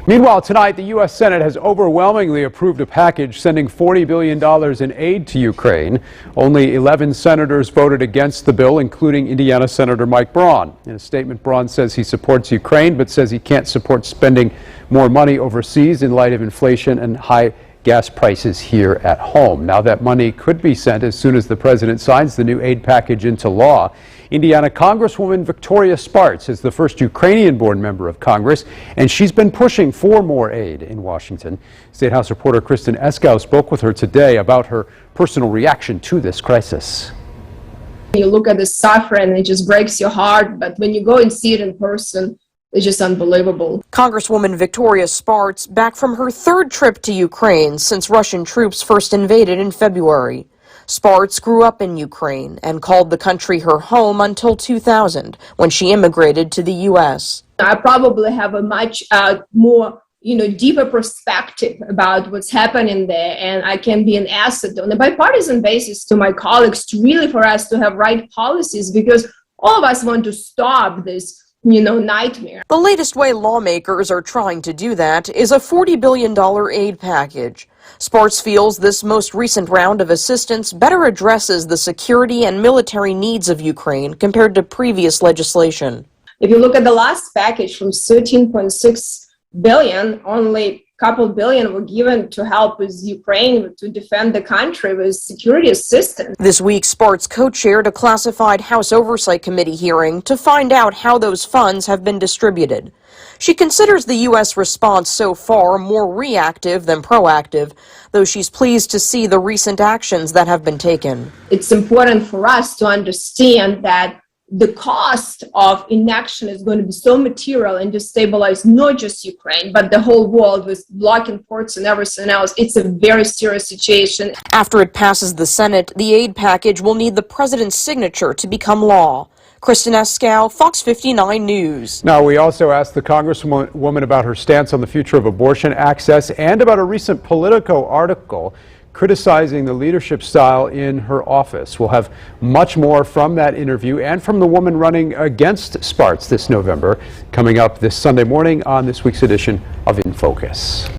Meanwhile, tonight, the U.S. Senate has overwhelmingly approved a package sending $40 billion in aid to Ukraine. Only 11 senators voted against the bill, including Indiana Senator Mike Braun. In a statement, Braun says he supports Ukraine, but says he can't support spending more money overseas in light of inflation and high gas prices here at home. Now, that money could be sent as soon as the president signs the new aid package into law. Indiana Congresswoman Victoria Spartz is the first Ukrainian-born member of Congress, and she's been pushing for more aid in Washington. State House reporter Kristen Eskow spoke with her today about her personal reaction to this crisis. You look at the suffering, it just breaks your heart, but when you go and see it in person, it's just unbelievable. Congresswoman Victoria Spartz back from her third trip to Ukraine since Russian troops first invaded in February. Spartz grew up in Ukraine and called the country her home until 2000, when she immigrated to the U.S. I probably have a much more deeper perspective about what's happening there, and I can be an asset on a bipartisan basis to my colleagues, to really for us to have right policies, because all of us want to stop this nightmare. The latest way lawmakers are trying to do that is a $40 billion aid package. Spartz feels this most recent round of assistance better addresses the security and military needs of Ukraine compared to previous legislation. If you look at the last package from $13.6 billion, only a couple billion were given to help with Ukraine to defend the country with security assistance. This week, Spartz co-chaired a classified House Oversight Committee hearing to find out how those funds have been distributed. She considers the U.S. response so far more reactive than proactive, though she's pleased to see the recent actions that have been taken. It's important for us to understand that the cost of inaction is going to be so material and destabilize not just Ukraine, but the whole world with blocking ports and everything else. It's a very serious situation. After it passes the Senate, the aid package will need the president's signature to become law. Kristen Eskow, Fox 59 News. Now, we also asked the Congresswoman about her stance on the future of abortion access and about a recent Politico article criticizing the leadership style in her office. We'll have much more from that interview and from the woman running against Spartz this November coming up this Sunday morning on this week's edition of In Focus.